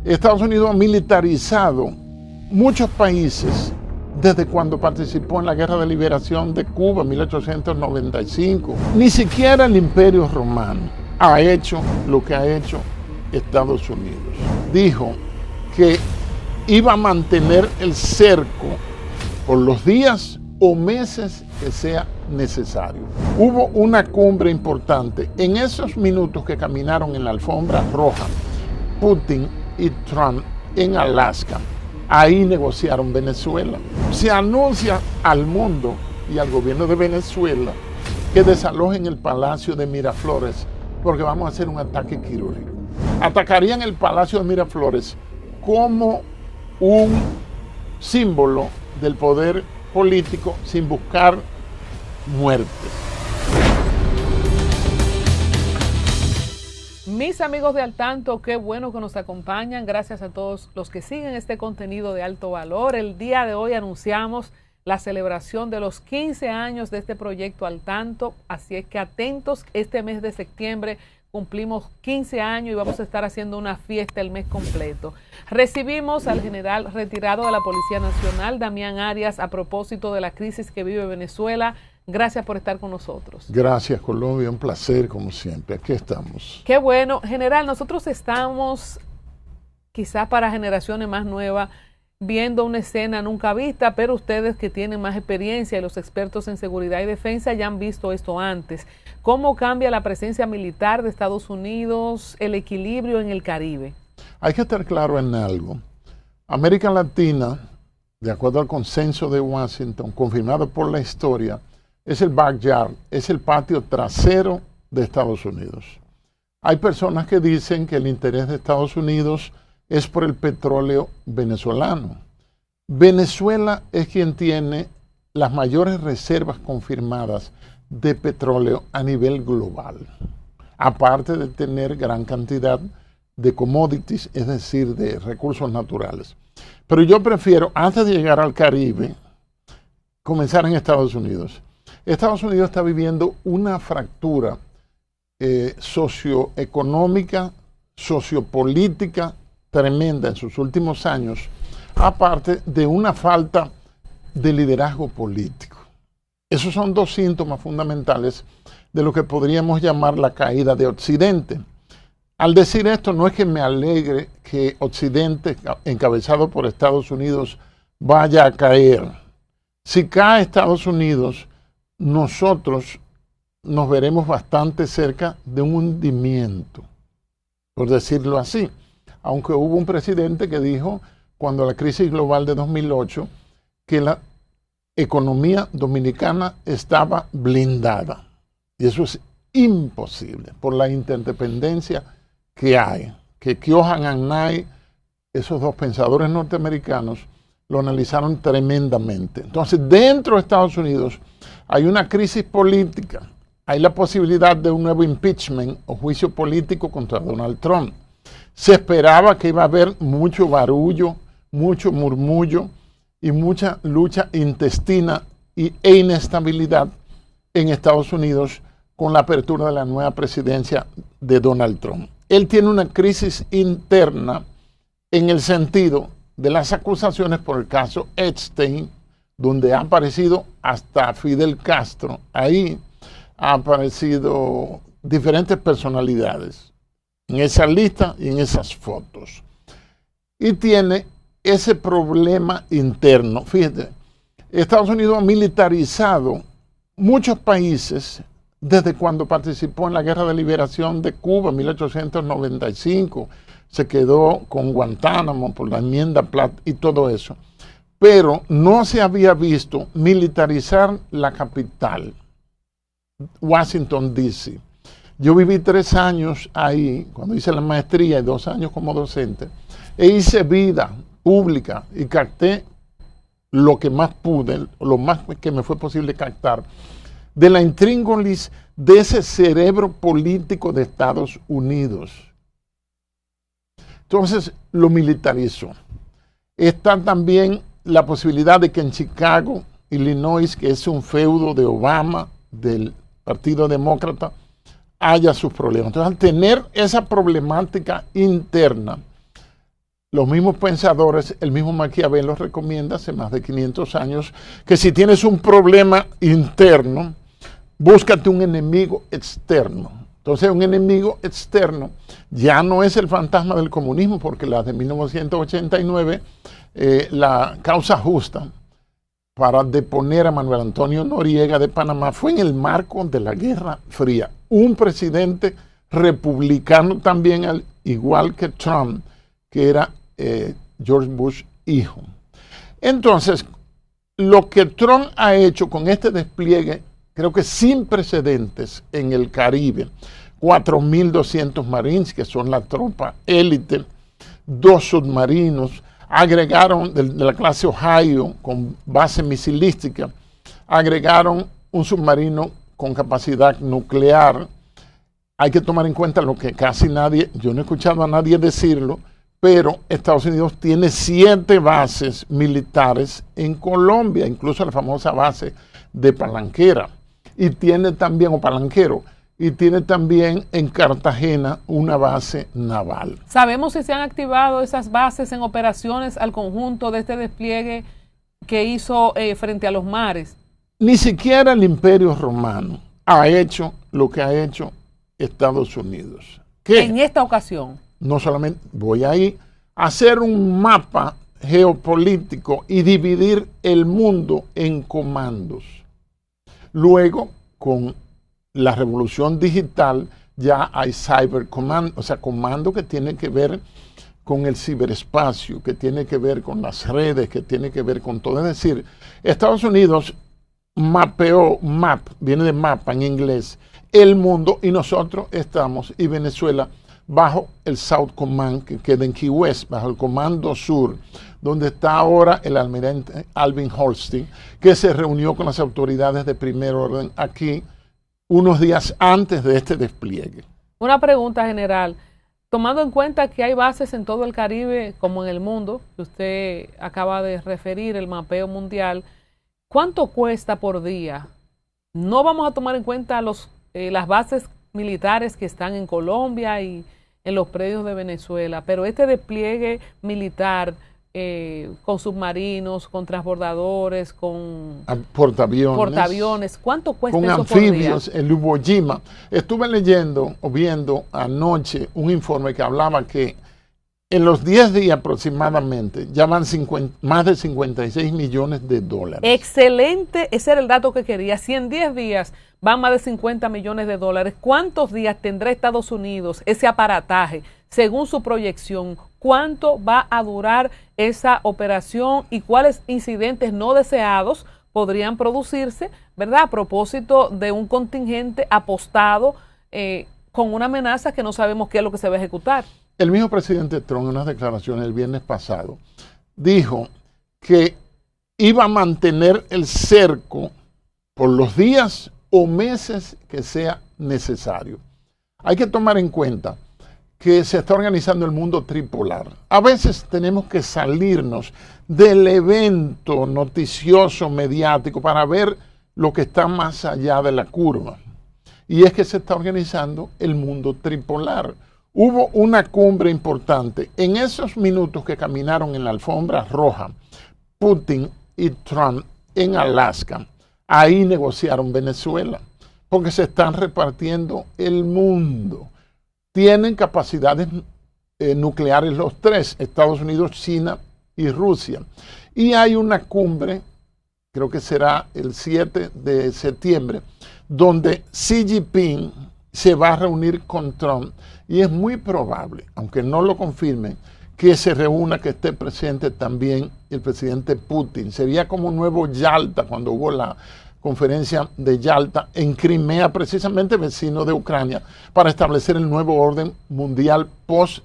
Estados Unidos ha militarizado muchos países desde cuando participó en la Guerra de Liberación de Cuba en 1895. Ni siquiera el Imperio Romano ha hecho lo que ha hecho Estados Unidos. Dijo que iba a mantener el cerco por los días o meses que sea necesario. Hubo una cumbre importante. En esos minutos que caminaron en la alfombra roja, Putin y Trump en Alaska, ahí negociaron Venezuela. Se anuncia al mundo y al gobierno de Venezuela que desalojen el Palacio de Miraflores porque vamos a hacer un ataque quirúrgico. Atacarían el Palacio de Miraflores como un símbolo del poder político sin buscar muerte. Mis amigos de Al Tanto, qué bueno que nos acompañan. Gracias a todos los que siguen este contenido de alto valor. El día de hoy anunciamos la celebración de los 15 años de este proyecto Al Tanto. Así es que atentos, este mes de septiembre cumplimos 15 años y vamos a estar haciendo una fiesta el mes completo. Recibimos al general retirado de la Policía Nacional, Damián Arias, a propósito de la crisis que vive Venezuela. Gracias por estar con nosotros. Gracias, Colombia, un placer como siempre. Aquí estamos. Qué bueno. General, nosotros estamos, quizás para generaciones más nuevas, viendo una escena nunca vista, pero ustedes que tienen más experiencia y los expertos en seguridad y defensa ya han visto esto antes. ¿Cómo cambia la presencia militar de Estados Unidos, el equilibrio en el Caribe? Hay que estar claro en algo. América Latina, de acuerdo al consenso de Washington, confirmado por la historia, es el backyard, es el patio trasero de Estados Unidos. Hay personas que dicen que el interés de Estados Unidos es por el petróleo venezolano. Venezuela es quien tiene las mayores reservas confirmadas de petróleo a nivel global, aparte de tener gran cantidad de commodities, es decir, de recursos naturales. Pero yo prefiero, antes de llegar al Caribe, comenzar en Estados Unidos. Estados Unidos está viviendo una fractura socioeconómica, sociopolítica tremenda en sus últimos años, aparte de una falta de liderazgo político. Esos son dos síntomas fundamentales de lo que podríamos llamar la caída de Occidente. Al decir esto, no es que me alegre que Occidente, encabezado por Estados Unidos, vaya a caer. Si cae Estados Unidos, nosotros nos veremos bastante cerca de un hundimiento, por decirlo así. Aunque hubo un presidente que dijo, cuando la crisis global de 2008, que la economía dominicana estaba blindada. Y eso es imposible por la interdependencia que hay. Que Keohane and Knight, esos dos pensadores norteamericanos, lo analizaron tremendamente. Entonces, dentro de Estados Unidos hay una crisis política. Hay la posibilidad de un nuevo impeachment o juicio político contra Donald Trump. Se esperaba que iba a haber mucho barullo, mucho murmullo y mucha lucha intestina e inestabilidad en Estados Unidos con la apertura de la nueva presidencia de Donald Trump. Él tiene una crisis interna en el sentido de las acusaciones por el caso Epstein, donde ha aparecido hasta Fidel Castro. Ahí han aparecido diferentes personalidades en esa lista y en esas fotos. Y tiene ese problema interno. Fíjate, Estados Unidos ha militarizado muchos países desde cuando participó en la Guerra de Liberación de Cuba en 1895. Se quedó con Guantánamo por la enmienda Platt y todo eso. Pero no se había visto militarizar la capital, Washington, D.C. Yo viví 3 años ahí, cuando hice la maestría y 2 años como docente, e hice vida pública y capté lo que más pude, lo más que me fue posible captar, de la intríngulis de ese cerebro político de Estados Unidos. Entonces lo militarizó. Está también la posibilidad de que en Chicago, Illinois, que es un feudo de Obama, del Partido Demócrata, haya sus problemas. Entonces, al tener esa problemática interna, los mismos pensadores, el mismo Maquiavelo recomienda hace más de 500 años que si tienes un problema interno, búscate un enemigo externo. Entonces un enemigo externo ya no es el fantasma del comunismo, porque la de 1989, la causa justa para deponer a Manuel Antonio Noriega de Panamá fue en el marco de la Guerra Fría. Un presidente republicano también, al igual que Trump, que era George Bush hijo. Entonces, lo que Trump ha hecho con este despliegue, creo que sin precedentes en el Caribe, 4.200 marines, que son la tropa élite, 2 submarinos, agregaron de la clase Ohio con base misilística, agregaron un submarino con capacidad nuclear. Hay que tomar en cuenta lo que casi nadie, yo no he escuchado a nadie decirlo, pero Estados Unidos tiene 7 bases militares en Colombia, incluso la famosa base de Palanquera, y tiene también, o Palanquero, y tiene también en Cartagena una base naval. ¿Sabemos si se han activado esas bases en operaciones al conjunto de este despliegue que hizo frente a los mares? Ni siquiera el Imperio Romano ha hecho lo que ha hecho Estados Unidos. ¿Qué? En esta ocasión. No solamente voy ahí a hacer un mapa geopolítico y dividir el mundo en comandos. Luego, con la revolución digital, ya hay cyber command, o sea, comando que tiene que ver con el ciberespacio, que tiene que ver con las redes, que tiene que ver con todo. Es decir, Estados Unidos mapeó, viene de mapa en inglés, el mundo, y nosotros estamos, y Venezuela, bajo el South Command, que queda en Key West, bajo el Comando Sur, donde está ahora el almirante Alvin Holstein, que se reunió con las autoridades de primer orden aquí unos días antes de este despliegue. Una pregunta general. Tomando en cuenta que hay bases en todo el Caribe, como en el mundo, que usted acaba de referir, el mapeo mundial, ¿cuánto cuesta por día? No vamos a tomar en cuenta las bases militares que están en Colombia y en los predios de Venezuela, pero este despliegue militar con submarinos, con transbordadores, con portaaviones, ¿cuánto cuesta con eso anfibios, por día? el Iwo Jima? Estuve leyendo o viendo anoche un informe que hablaba que en los 10 días aproximadamente ya van más de 56 millones de dólares. Excelente, ese era el dato que quería. Si en 10 días van más de 50 millones de dólares, ¿cuántos días tendrá Estados Unidos ese aparataje? Según su proyección, ¿cuánto va a durar esa operación y cuáles incidentes no deseados podrían producirse, ¿verdad? A propósito de un contingente apostado con una amenaza que no sabemos qué es lo que se va a ejecutar. El mismo presidente Trump, en unas declaraciones el viernes pasado, dijo que iba a mantener el cerco por los días o meses que sea necesario. Hay que tomar en cuenta que se está organizando el mundo tripolar. A veces tenemos que salirnos del evento noticioso mediático para ver lo que está más allá de la curva. Y es que se está organizando el mundo tripolar. Hubo una cumbre importante. En esos minutos que caminaron en la alfombra roja, Putin y Trump en Alaska, ahí negociaron Venezuela, porque se están repartiendo el mundo. Tienen capacidades nucleares los tres, Estados Unidos, China y Rusia. Y hay una cumbre, creo que será el 7 de septiembre, donde Xi Jinping se va a reunir con Trump. Y es muy probable, aunque no lo confirmen, que se reúna, que esté presente también el presidente Putin. Sería como un nuevo Yalta, cuando hubo la conferencia de Yalta en Crimea, precisamente vecino de Ucrania, para establecer el nuevo orden mundial post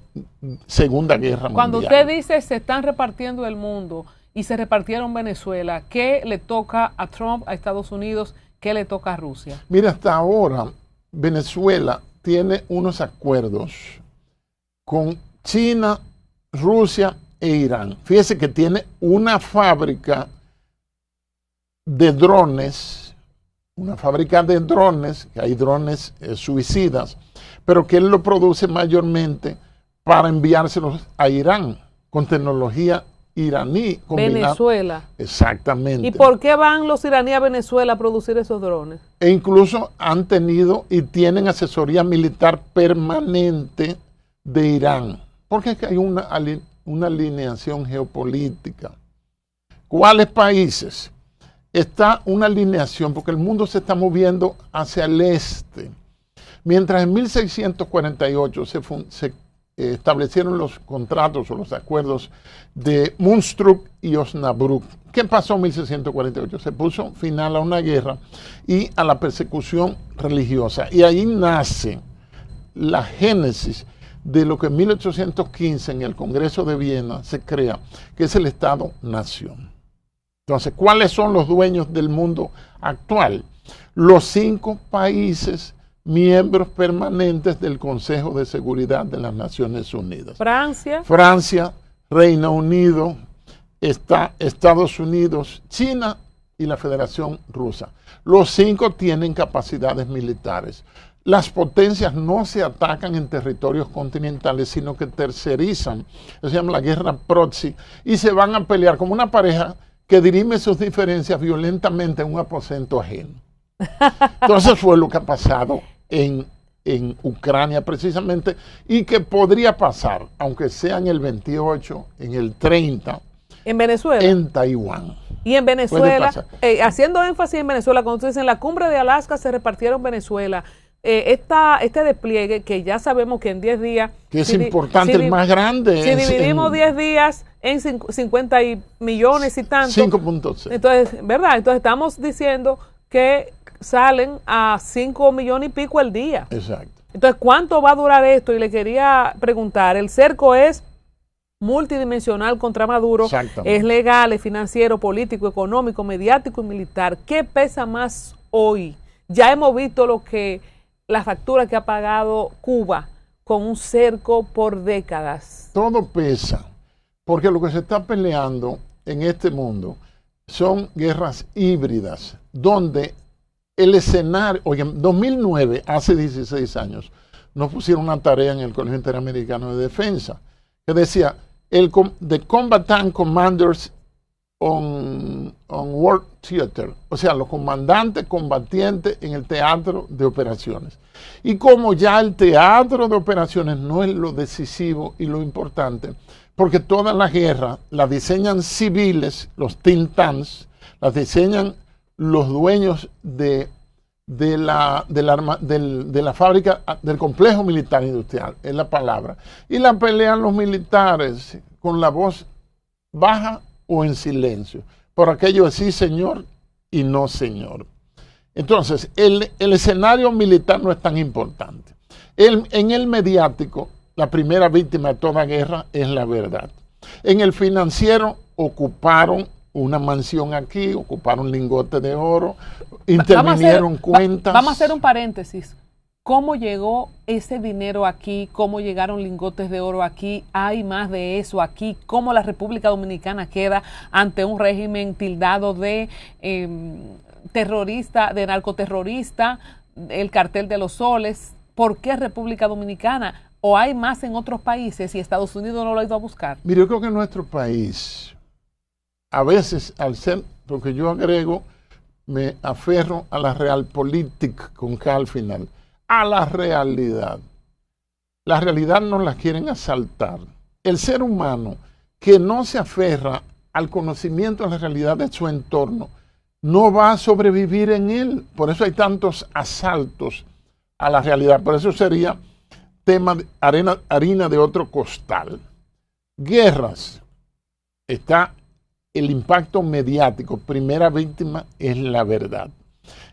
Segunda Guerra Mundial. Cuando usted dice se están repartiendo el mundo y se repartieron Venezuela, ¿qué le toca a Trump, a Estados Unidos? ¿Qué le toca a Rusia? Mira, hasta ahora Venezuela tiene unos acuerdos con China, Rusia e Irán. Fíjese que tiene una fábrica de drones, que hay drones suicidas, pero que él lo produce mayormente para enviárselos a Irán. con tecnología iraní. Venezuela. Exactamente. ¿Y por qué van los iraníes a Venezuela a producir esos drones? E incluso han tenido y tienen asesoría militar permanente de Irán, porque es que hay una alineación geopolítica. ¿Cuáles países? Está una alineación, porque el mundo se está moviendo hacia el este. Mientras en 1648 se establecieron los contratos o los acuerdos de Munstrup y Osnabrück. ¿Qué pasó en 1648? Se puso final a una guerra y a la persecución religiosa. Y ahí nace la génesis de lo que en 1815 en el Congreso de Viena se crea, que es el Estado-Nación. Entonces, ¿cuáles son los dueños del mundo actual? Los 5 países miembros permanentes del Consejo de Seguridad de las Naciones Unidas. Francia, Reino Unido, Estados Unidos, China y la Federación Rusa. Los 5 tienen capacidades militares. Las potencias no se atacan en territorios continentales, sino que tercerizan. Eso se llama la guerra proxy y se van a pelear como una pareja que dirime sus diferencias violentamente en un aposento ajeno. Entonces fue lo que ha pasado en Ucrania precisamente, y que podría pasar, aunque sea en el 28, en el 30, en Venezuela, en Taiwán. Y en Venezuela, haciendo énfasis en Venezuela, cuando ustedes dicen la cumbre de Alaska se repartieron Venezuela, este despliegue que ya sabemos que en 10 días... Que es importante, el más grande. Si dividimos 10 días en 50 millones y tanto. 5.6. Entonces, ¿verdad? Entonces estamos diciendo que salen a 5 millones y pico al día. Exacto. Entonces, ¿cuánto va a durar esto? Y le quería preguntar, el cerco es multidimensional contra Maduro, es legal, es financiero, político, económico, mediático y militar. ¿Qué pesa más hoy? Ya hemos visto la factura que ha pagado Cuba con un cerco por décadas. Todo pesa, porque lo que se está peleando en este mundo son guerras híbridas, donde el escenario, oye, en 2009, hace 16 años, nos pusieron una tarea en el Colegio Interamericano de Defensa, que decía, the combatant commanders on War Theater, o sea, los comandantes combatientes en el teatro de operaciones. Y como ya el teatro de operaciones no es lo decisivo y lo importante, porque todas las guerras las diseñan civiles, los think tanks, las diseñan los dueños de la fábrica, del complejo militar industrial, es la palabra, y la pelean los militares con la voz baja o en silencio, por aquello de sí señor y no señor. Entonces, el escenario militar no es tan importante. En el mediático, la primera víctima de toda guerra es la verdad. En el financiero, ocuparon una mansión aquí, ocuparon lingotes de oro, intervinieron cuentas. Vamos a hacer un paréntesis. ¿Cómo llegó ese dinero aquí? ¿Cómo llegaron lingotes de oro aquí? ¿Hay más de eso aquí? ¿Cómo la República Dominicana queda ante un régimen tildado de terrorista, de narcoterrorista, el cartel de los soles? ¿Por qué República Dominicana? ¿O hay más en otros países y Estados Unidos no lo ha ido a buscar? Mire, yo creo que en nuestro país, a veces al ser, porque yo agrego, me aferro a la realpolitik con K al final, a la realidad. La realidad no la quieren asaltar. El ser humano que no se aferra al conocimiento de la realidad de su entorno no va a sobrevivir en él. Por eso hay tantos asaltos a la realidad. Por eso sería tema de harina de otro costal. Guerras. Está el impacto mediático. Primera víctima es la verdad.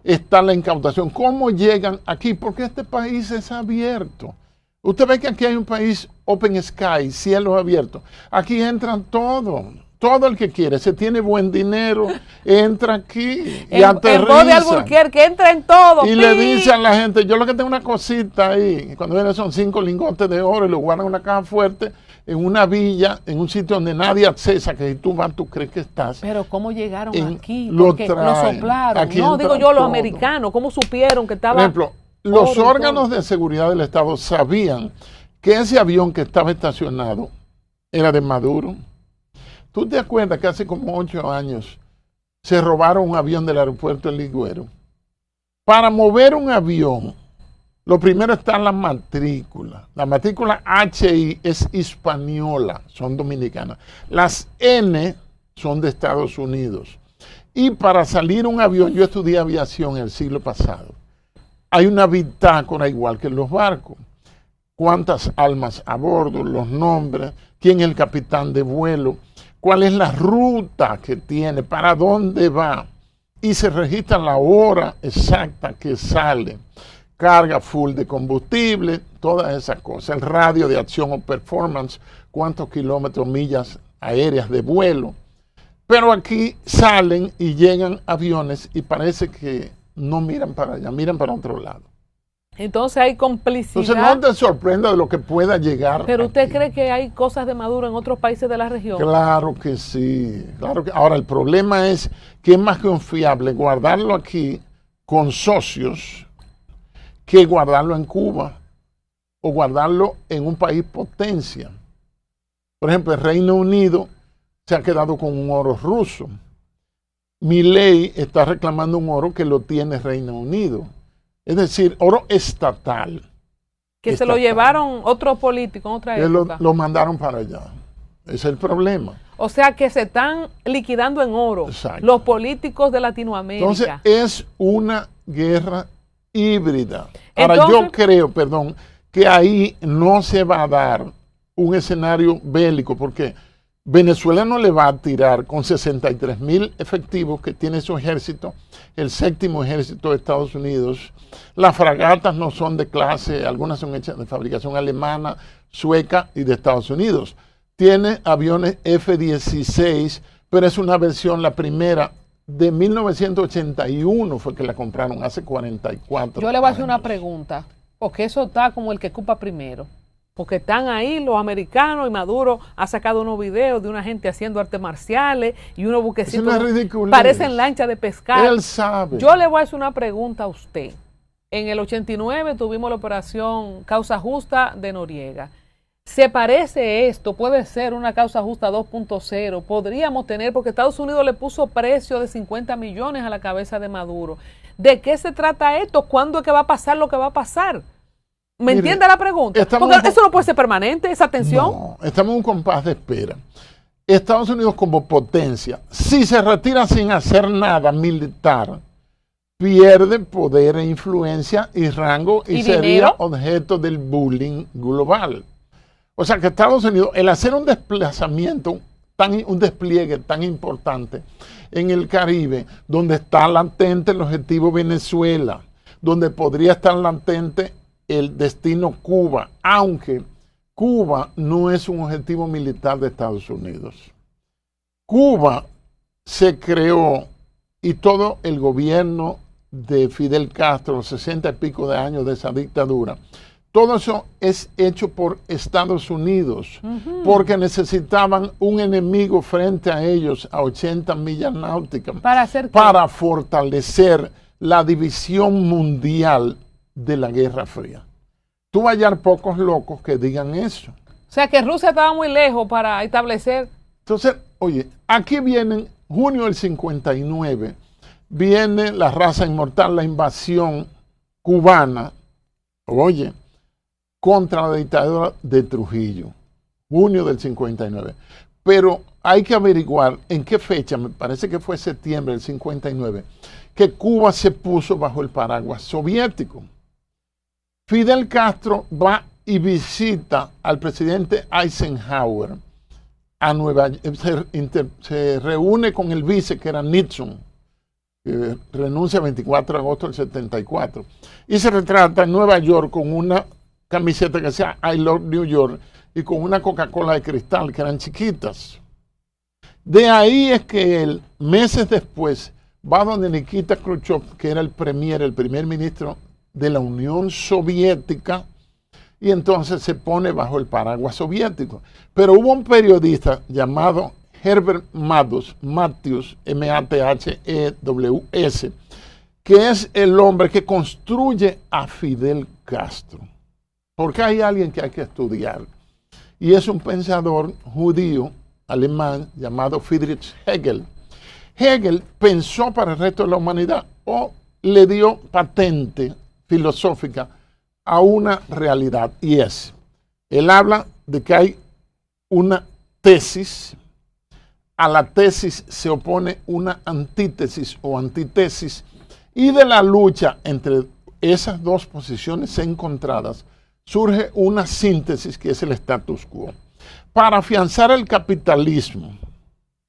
Está la incautación. ¿Cómo llegan aquí? Porque este país es abierto. Usted ve que aquí hay un país open sky, cielos abiertos. Aquí entran todos. Todo el que quiere, se tiene buen dinero, entra aquí y aterriza. En voz de Alburquerque, entra en todo. Y le dice a la gente, yo lo que tengo una cosita ahí, cuando viene son 5 lingotes de oro y lo guardan en una caja fuerte, en una villa, en un sitio donde nadie accesa, que si tú vas, tú crees que estás. Pero ¿cómo llegaron aquí? Porque lo soplaron. Aquí no, digo yo, los americanos, ¿cómo supieron que estaba? Por ejemplo, los órganos de seguridad del Estado sabían que ese avión que estaba estacionado era de Maduro. ¿Tú te acuerdas que hace como 8 años se robaron un avión del aeropuerto de Ligüero? Para mover un avión, lo primero está la matrícula. La matrícula HI es española, son dominicanas. Las N son de Estados Unidos. Y para salir un avión, yo estudié aviación el siglo pasado, hay una bitácora igual que en los barcos. Cuántas almas a bordo, los nombres, quién es el capitán de vuelo, cuál es la ruta que tiene, para dónde va. Y se registra la hora exacta que sale. Carga full de combustible, todas esas cosas. El radio de acción o performance, cuántos kilómetros, millas aéreas de vuelo. Pero aquí salen y llegan aviones y parece que no miran para allá, miran para otro lado. Entonces hay complicidad. Entonces no te sorprenda de lo que pueda llegar. ¿Pero usted aquí. cree que hay cosas de Maduro en otros países de la región? Claro que sí. Claro que. Ahora, el problema es que es más confiable guardarlo aquí con socios que guardarlo en Cuba o guardarlo en un país potencia. Por ejemplo, el Reino Unido se ha quedado con un oro ruso. Milei está reclamando un oro que lo tiene Reino Unido. Es decir, oro estatal. Que estatal. se lo llevaron otros políticos en otra época. Lo mandaron para allá. Ese es el problema. O sea que se están liquidando en oro. Exacto. Los políticos de Latinoamérica. Entonces es una guerra híbrida. Ahora Entonces, yo creo, que ahí no se va a dar un escenario bélico porque Venezuela no le va a tirar con 63,000 efectivos que tiene su ejército, el 7º ejército de Estados Unidos. Las fragatas no son de clase, algunas son hechas de fabricación alemana, sueca y de Estados Unidos. Tiene aviones F-16, pero es una versión, la primera, de 1981 fue que la compraron, hace 44 yo le voy a hacer una años. pregunta, porque eso está como el que ocupa primero. Porque están ahí los americanos y Maduro ha sacado unos videos de una gente haciendo artes marciales y unos buquecitos. Es una ridiculez. Parecen lanchas de pescar. Él sabe. Yo le voy a hacer una pregunta a usted. En el 89 tuvimos la operación Causa Justa de Noriega. ¿Se parece esto? ¿Puede ser una causa justa 2.0? Podríamos tener, porque Estados Unidos le puso precio de 50 millones a la cabeza de Maduro. ¿De qué se trata esto? ¿Cuándo es que va a pasar lo que va a pasar? ¿Me entiende la pregunta? Porque eso no puede ser permanente, esa tensión. No, estamos en un compás de espera. Estados Unidos como potencia, si se retira sin hacer nada militar, pierde poder e influencia y rango y sería dinero, objeto del bullying global. O sea que Estados Unidos, el hacer un desplazamiento, un despliegue tan importante en el Caribe, donde está latente el objetivo Venezuela, donde podría estar latente el destino Cuba, aunque Cuba no es un objetivo militar de Estados Unidos. Cuba se creó y todo el gobierno de Fidel Castro, 60 y pico de años de esa dictadura, todo eso es hecho por Estados Unidos, porque necesitaban un enemigo frente a ellos a 80 millas náuticas para fortalecer la división mundial de la Guerra Fría. Tú vas a hallar pocos locos que digan eso. O sea que Rusia estaba muy lejos para establecer. Entonces, oye, aquí vienen, junio del 59, viene la raza inmortal, la invasión cubana, oye, contra la dictadura de Trujillo, junio del 59. Pero hay que averiguar en qué fecha, me parece que fue septiembre del 59, que Cuba se puso bajo el paraguas soviético. Fidel Castro va y visita al presidente Eisenhower a Nueva York, se reúne con el vice que era Nixon, que renuncia el 24 de agosto del 74, y se retrata en Nueva York con una camiseta que decía I love New York y con una Coca-Cola de cristal que eran chiquitas. De ahí es que él, meses después, va donde Nikita Khrushchev, que era el primer ministro de la Unión Soviética, y entonces se pone bajo el paraguas soviético. Pero hubo un periodista llamado Herbert Matthews, M-A-T-H-E-W-S, que es el hombre que construye a Fidel Castro. Porque hay alguien que hay que estudiar. y es un pensador judío alemán llamado Friedrich Hegel. Hegel pensó para el resto de la humanidad o le dio patente filosófica a una realidad, y es, él habla de que hay una tesis, a la tesis se opone una antítesis o antitesis, y de la lucha entre esas dos posiciones encontradas surge una síntesis que es el status quo. Para afianzar el capitalismo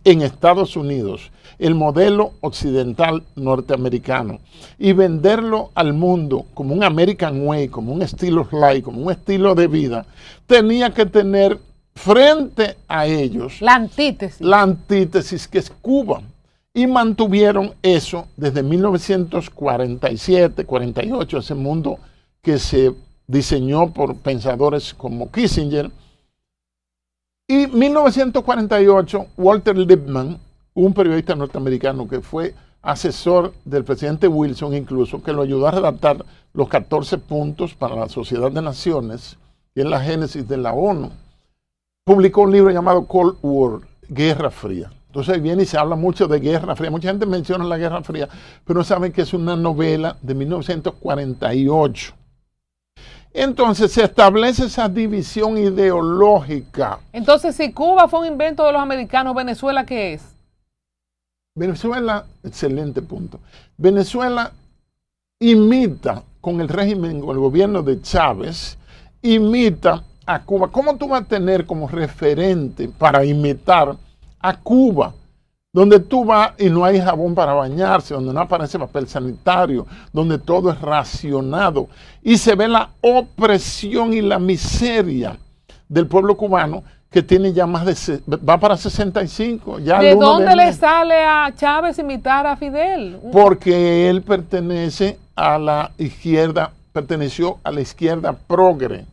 en Estados Unidos, el modelo occidental norteamericano, y venderlo al mundo como un American Way, como un estilo of life, como un estilo de vida, tenía que tener frente a ellos la antítesis que es Cuba. Y mantuvieron eso desde 1947, 48, ese mundo que se diseñó por pensadores como Kissinger. Y 1948, Walter Lippmann, un periodista norteamericano que fue asesor del presidente Wilson incluso, que lo ayudó a redactar los 14 puntos para la Sociedad de Naciones, que es la génesis de la ONU, publicó un libro llamado Cold War, Guerra Fría. Entonces viene y se habla mucho de Guerra Fría. Mucha gente menciona la Guerra Fría, pero no saben que es una novela de 1948. Entonces se establece esa división ideológica. Entonces, si Cuba fue un invento de los americanos, ¿Venezuela qué es? Venezuela, excelente punto. Venezuela imita con el régimen, con el gobierno de Chávez, imita a Cuba. ¿Cómo tú vas a tener como referente para imitar a Cuba, donde tú vas y no hay jabón para bañarse, donde no aparece papel sanitario, donde todo es racionado y se ve la opresión y la miseria del pueblo cubano, que tiene ya más de, va para 65. Ya ¿De dónde le sale a Chávez imitar a Fidel? Porque él pertenece a la izquierda, perteneció a la izquierda progre,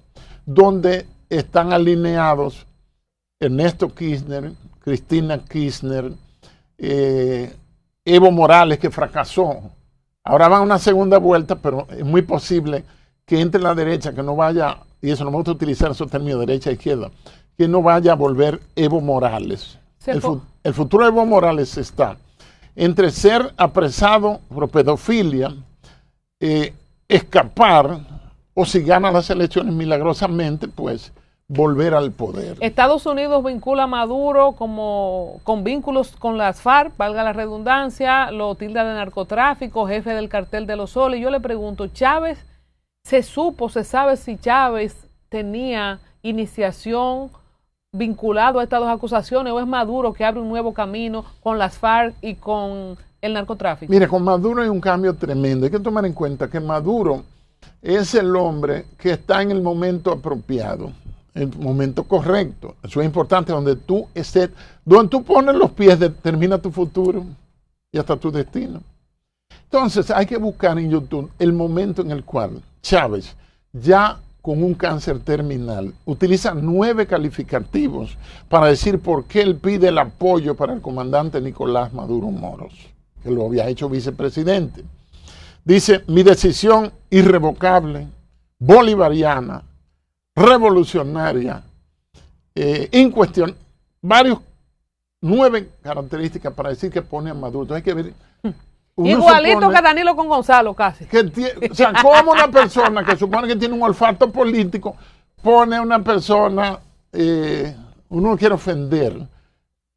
donde están alineados Ernesto Kirchner, Cristina Kirchner, Evo Morales, que fracasó. Ahora van a una segunda vuelta, pero es muy posible que entre la derecha, que no vaya, y eso no me gusta utilizar esos términos derecha e izquierda, que no vaya a volver Evo Morales. El futuro de Evo Morales está entre ser apresado por pedofilia, escapar, o si gana las elecciones milagrosamente, pues volver al poder. Estados Unidos vincula a Maduro con vínculos con las FARC, valga la redundancia, lo tilda de narcotráfico, jefe del cartel de los soles. Yo le pregunto, Chávez, se sabe si Chávez tenía iniciación vinculado a estas dos acusaciones, o es Maduro que abre un nuevo camino con las FARC y con el narcotráfico? Mire, con Maduro hay un cambio tremendo. Hay que tomar en cuenta que Maduro es el hombre que está en el momento apropiado, el momento correcto. Eso es importante, donde tú estés, donde tú pones los pies, determina tu futuro y hasta tu destino. Entonces hay que buscar en YouTube el momento en el cual Chávez, ya con un cáncer terminal, utiliza 9 calificativos para decir por qué él pide el apoyo para el comandante Nicolás Maduro Moros, que lo había hecho vicepresidente. Dice: mi decisión irrevocable, bolivariana, revolucionaria, incuestionable, 9 características para decir que pone a Maduro. Entonces hay que ver. Igualito que Danilo con Gonzalo, casi. O sea, como una persona que supone que tiene un olfato político pone a una persona, uno no quiere ofender.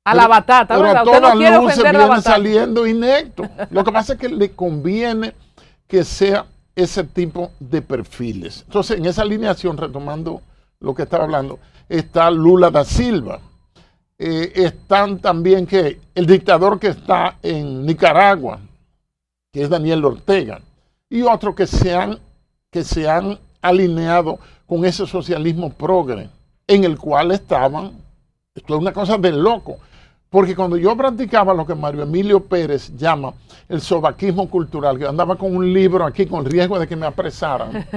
A la batata, pero ¿verdad? Pero a todas no luces viene saliendo inecto. Lo que pasa es que le conviene que sea ese tipo de perfiles. Entonces, en esa alineación, retomando lo que estaba hablando, está Lula da Silva. Están también que el dictador que está en Nicaragua, que es Daniel Ortega, y otros que se han alineado con ese socialismo progre, en el cual estaban. Esto es una cosa de loco, porque cuando yo practicaba lo que Mario Emilio Pérez llama el sobaquismo cultural, que andaba con un libro aquí con el riesgo de que me apresaran,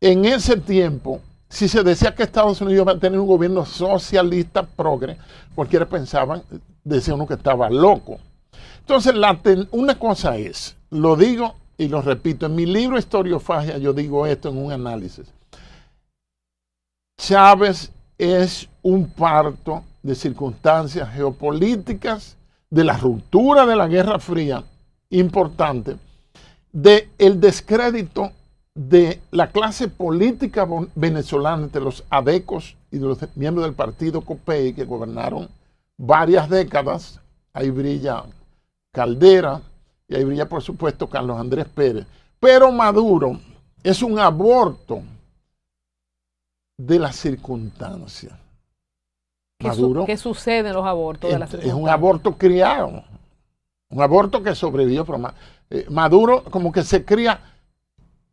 en ese tiempo, si se decía que Estados Unidos iba a tener un gobierno socialista progre, cualquiera pensaba, decía uno que estaba loco. Entonces, una cosa es, lo digo y lo repito, en mi libro Historiofagia yo digo esto en un análisis. Chávez es un parto de circunstancias geopolíticas, de la ruptura de la Guerra Fría, importante, del descrédito de la clase política venezolana entre los adecos y de los miembros del partido COPEI que gobernaron varias décadas. Ahí brilla Caldera y ahí brilla, por supuesto, Carlos Andrés Pérez. Pero Maduro es un aborto de las circunstancias. Maduro, ¿Qué sucede en los abortos de las circunstancias? Es un aborto criado, un aborto que sobrevivió. Pero Maduro como que se cría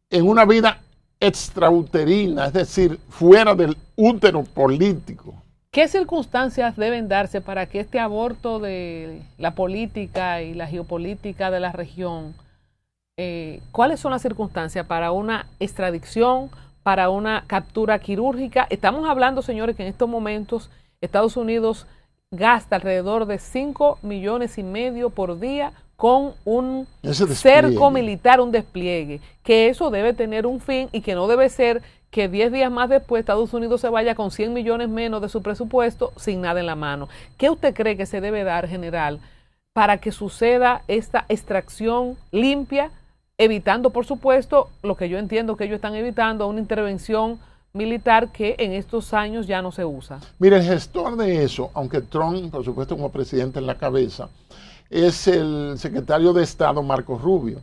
en una vida extrauterina, es decir, fuera del útero político. ¿Qué circunstancias deben darse para que este aborto de la política y la geopolítica de la región, cuáles son las circunstancias para una extradición, para una captura quirúrgica? Estamos hablando, señores, que en estos momentos Estados Unidos gasta alrededor de 5,5 millones por día con un cerco militar, un despliegue, que eso debe tener un fin y que no debe ser que 10 días más después Estados Unidos se vaya con 100 millones menos de su presupuesto sin nada en la mano. ¿Qué usted cree que se debe dar, general, para que suceda esta extracción limpia, evitando, por supuesto, lo que yo entiendo que ellos están evitando, una intervención militar que en estos años ya no se usa? Mire, el gestor de eso, aunque Trump, por supuesto, como presidente en la cabeza, es el secretario de Estado Marco Rubio,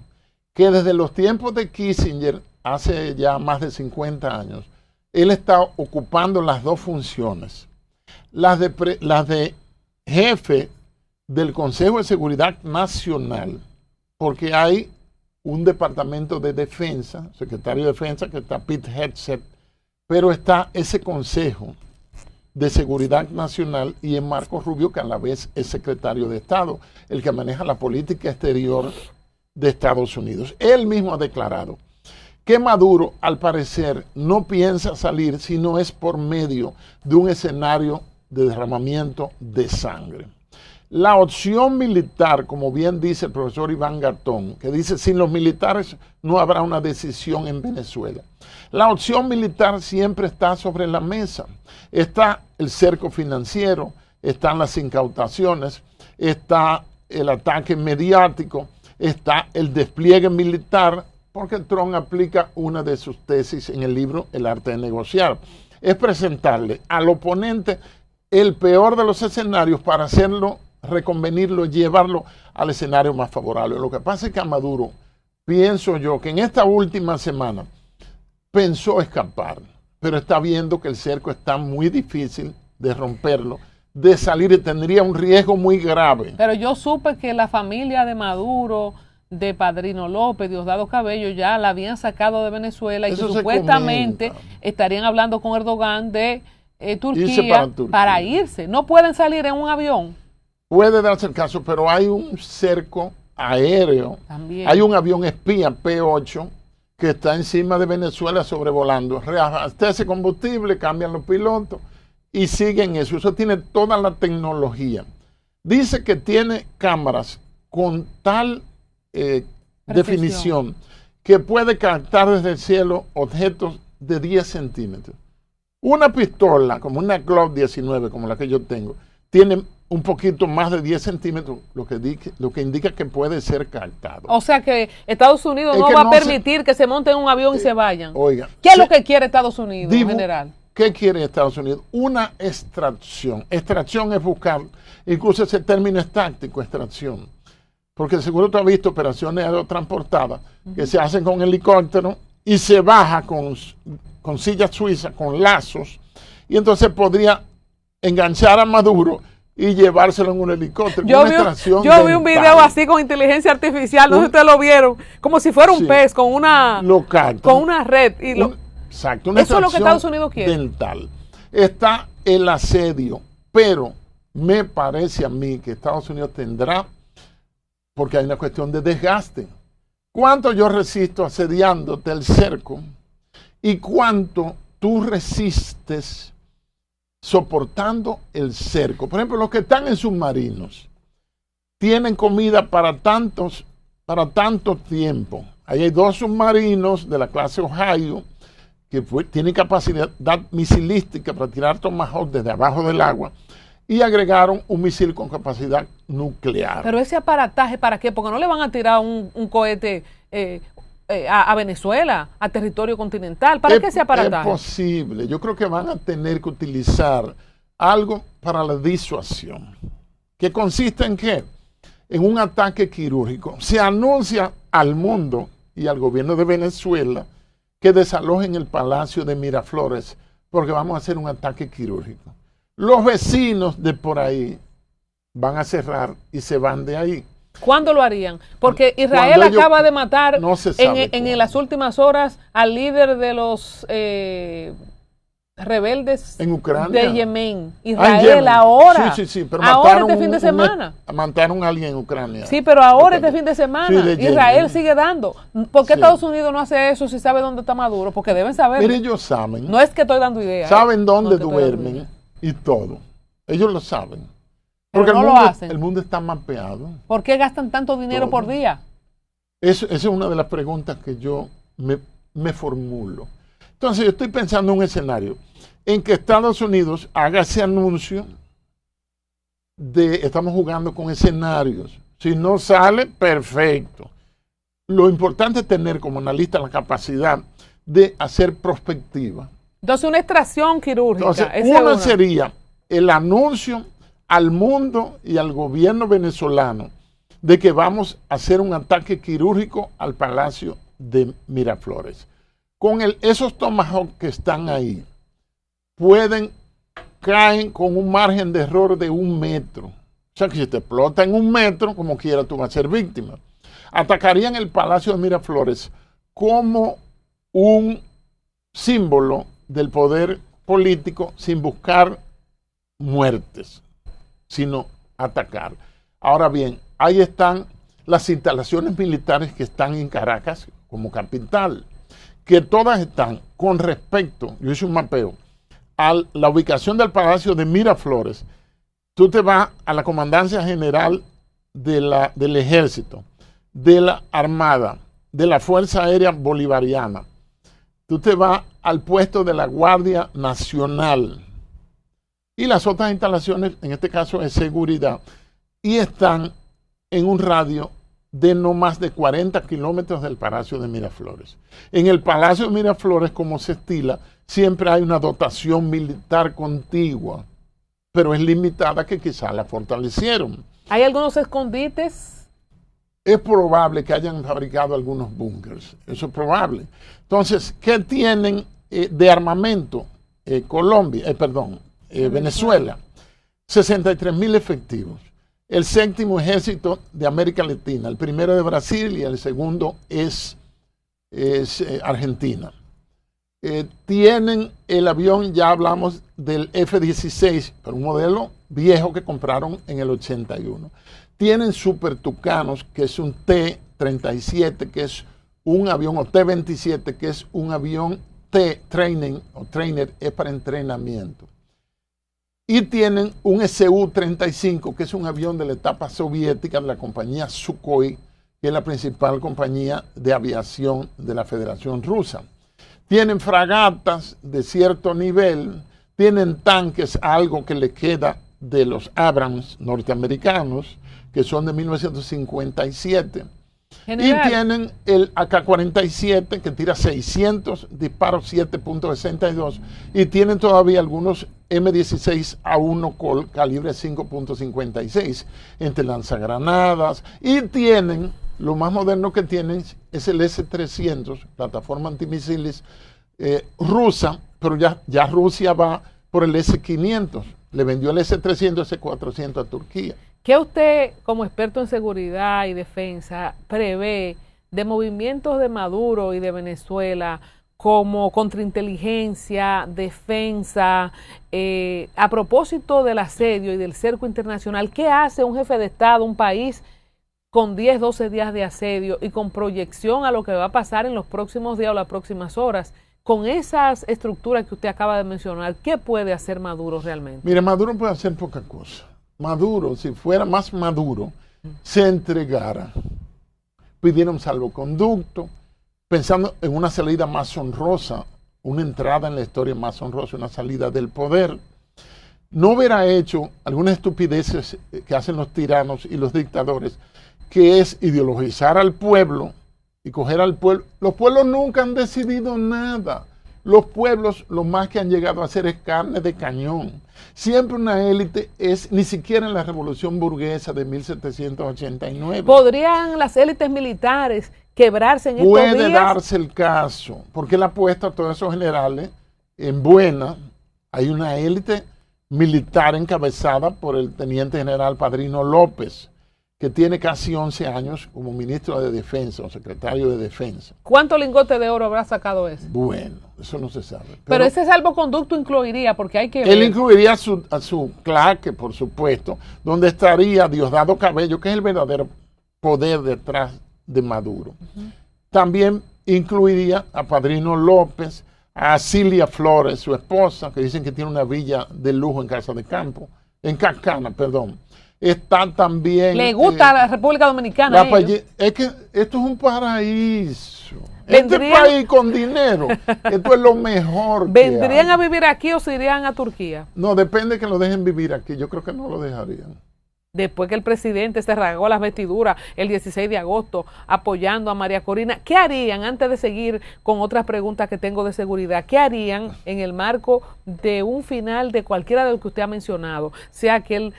que desde los tiempos de Kissinger, hace ya más de 50 años, él está ocupando las dos funciones. Las de jefe del Consejo de Seguridad Nacional, porque hay un departamento de defensa, secretario de defensa, que está Pete Hegseth, pero está ese Consejo de Seguridad Nacional y en Marco Rubio, que a la vez es secretario de Estado, el que maneja la política exterior de Estados Unidos. Él mismo ha declarado que Maduro, al parecer, no piensa salir si no es por medio de un escenario de derramamiento de sangre. La opción militar, como bien dice el profesor Iván Gatón, que dice, sin los militares no habrá una decisión en Venezuela. La opción militar siempre está sobre la mesa. Está el cerco financiero, están las incautaciones, está el ataque mediático, está el despliegue militar, porque Trump aplica una de sus tesis en el libro El arte de negociar. Es presentarle al oponente el peor de los escenarios para hacerlo, reconvenirlo, llevarlo al escenario más favorable. Lo que pasa es que a Maduro, pienso yo, que en esta última semana pensó escapar, pero está viendo que el cerco está muy difícil de romperlo, de salir, y tendría un riesgo muy grave. Pero yo supe que la familia de Maduro, de Padrino López, Diosdado Cabello, ya la habían sacado de Venezuela y que supuestamente estarían hablando con Erdogan de Turquía para irse. ¿No pueden salir en un avión? Puede darse el caso, pero hay un cerco aéreo. También. Hay un avión espía P-8 que está encima de Venezuela sobrevolando. Reabastece combustible, cambian los pilotos y siguen eso. Eso tiene toda la tecnología. Dice que tiene cámaras con tal definición que puede captar desde el cielo objetos de 10 centímetros. Una pistola, como una Glock 19, como la que yo tengo, tiene un poquito más de 10 centímetros, lo que indica que puede ser captado. O sea que Estados Unidos no va a permitir que se monten en un avión y se vayan. Oiga, ¿Qué es lo que quiere Estados Unidos en general? ¿Qué quiere Estados Unidos? Una extracción. Extracción es buscar, incluso ese término es táctico, extracción. Porque seguro tú has visto operaciones aerotransportadas que se hacen con helicóptero y se baja con sillas suizas, con lazos, y entonces podría enganchar a Maduro y llevárselo en un helicóptero. Yo vi un video así con inteligencia artificial, no sé si ustedes lo vieron, como si fuera un pez con una red. Exacto. Eso es lo que Estados Unidos quiere. Dental. Está el asedio, pero me parece a mí que Estados Unidos tendrá, porque hay una cuestión de desgaste. ¿Cuánto yo resisto asediándote el cerco? ¿Y cuánto tú resistes soportando el cerco? Por ejemplo, los que están en submarinos tienen comida para tanto tiempo. Ahí hay 2 submarinos de la clase Ohio que tiene capacidad misilística para tirar Tomahawk desde abajo del agua, y agregaron un misil con capacidad nuclear. Pero ese aparataje, ¿para qué? Porque no le van a tirar un cohete a Venezuela, a territorio continental. ¿Para qué ese aparataje? Es posible. Yo creo que van a tener que utilizar algo para la disuasión. ¿Que consiste en qué? En un ataque quirúrgico. Se anuncia al mundo y al gobierno de Venezuela que desalojen el Palacio de Miraflores porque vamos a hacer un ataque quirúrgico. Los vecinos de por ahí van a cerrar y se van de ahí. ¿Cuándo lo harían? Porque Israel acaba de matar en las últimas horas al líder de los rebeldes en Ucrania, de Yemen. Israel ahora. Sí, pero ahora este fin de semana. Mataron a alguien en Ucrania. Sí, pero ahora este fin de semana. Israel sigue dando. ¿Por qué Estados Unidos no hace eso si sabe dónde está Maduro? Porque deben saber. Mire, ellos saben. No es que estoy dando ideas. Saben dónde duermen y todo. Ellos lo saben. Porque no lo hacen. El mundo está mapeado. ¿Por qué gastan tanto dinero por día? Esa es una de las preguntas que yo me formulo. Entonces yo estoy pensando en un escenario en que Estados Unidos haga ese anuncio de estamos jugando con escenarios. Si no sale, perfecto. Lo importante es tener como analista la capacidad de hacer prospectiva. Entonces una extracción quirúrgica. Entonces, uno sería el anuncio al mundo y al gobierno venezolano de que vamos a hacer un ataque quirúrgico al Palacio de Miraflores. Con esos Tomahawk que están ahí, caen con un margen de error de 1 metro. O sea que si te explota en 1 metro, como quiera, tú vas a ser víctima. Atacarían el Palacio de Miraflores como un símbolo del poder político sin buscar muertes, sino atacar. Ahora bien, ahí están las instalaciones militares que están en Caracas como capital, que todas están con respecto, yo hice un mapeo, a la ubicación del Palacio de Miraflores. Tú te vas a la Comandancia General del Ejército, de la Armada, de la Fuerza Aérea Bolivariana. Tú te vas al puesto de la Guardia Nacional y las otras instalaciones, en este caso de seguridad, y están en un radio de no más de 40 kilómetros del Palacio de Miraflores. En el Palacio de Miraflores, como se estila, siempre hay una dotación militar contigua, pero es limitada, que quizás la fortalecieron. ¿Hay algunos escondites? Es probable que hayan fabricado algunos búnkers, eso es probable. Entonces, ¿qué tienen de armamento? Venezuela, 63,000 efectivos. El 7º ejército de América Latina, el primero de Brasil y el segundo es Argentina. Tienen el avión, ya hablamos del F-16, pero un modelo viejo que compraron en el 81. Tienen Super Tucanos, que es un T-37, que es un avión, o T-27, que es un avión trainer, es para entrenamiento. Y tienen un Su-35, que es un avión de la etapa soviética de la compañía Sukhoi, que es la principal compañía de aviación de la Federación Rusa. Tienen fragatas de cierto nivel, tienen tanques, algo que le queda de los Abrams norteamericanos, que son de 1957. General. Y tienen el AK-47 que tira 600 disparos 7.62 y tienen todavía algunos M16A1 Colt calibre 5.56 entre lanzagranadas, y tienen, lo más moderno que tienen es el S-300, plataforma antimisiles rusa, pero ya Rusia va por el S-500, le vendió el S-300, S-400 a Turquía. ¿Qué usted, como experto en seguridad y defensa, prevé de movimientos de Maduro y de Venezuela como contrainteligencia, defensa, a propósito del asedio y del cerco internacional? ¿Qué hace un jefe de Estado, un país con 10, 12 días de asedio y con proyección a lo que va a pasar en los próximos días o las próximas horas? Con esas estructuras que usted acaba de mencionar, ¿qué puede hacer Maduro realmente? Mire, Maduro puede hacer poca cosa. Maduro, si fuera más maduro, se entregara, pidiera un salvoconducto, pensando en una salida más honrosa una entrada en la historia más honrosa, una salida del poder, no hubiera hecho algunas estupideces que hacen los tiranos y los dictadores, que es ideologizar al pueblo y coger al pueblo. Los pueblos nunca han decidido nada. Los pueblos lo más que han llegado a hacer es carne de cañón. Siempre una élite es, ni siquiera en la revolución burguesa de 1789. ¿Podrían las élites militares quebrarse en estos días? Puede darse el caso, porque él ha puesto a todos esos generales en buena. Hay una élite militar encabezada por el teniente general Padrino López, que tiene casi 11 años como ministro de Defensa o secretario de Defensa. ¿Cuántos lingotes de oro habrá sacado ese? Bueno, eso no se sabe. Pero ese salvoconducto incluiría, porque hay que ver. Él incluiría a su claque, por supuesto, donde estaría Diosdado Cabello, que es el verdadero poder detrás de Maduro. También incluiría a Padrino López, a Cilia Flores, su esposa, que dicen que tiene una villa de lujo en Casa de Campo, en Cacana, perdón. Está también... Le gusta a la República Dominicana. Es que esto es un paraíso. Este país con dinero, esto es lo mejor. ¿Vendrían a vivir aquí o se irían a Turquía? No, depende que lo dejen vivir aquí. Yo creo que no lo dejarían. Después que el presidente se rasgó las vestiduras el 16 de agosto apoyando a María Corina, ¿qué harían, antes de seguir con otras preguntas que tengo de seguridad, qué harían en el marco de un final de cualquiera de los que usted ha mencionado? Sea que él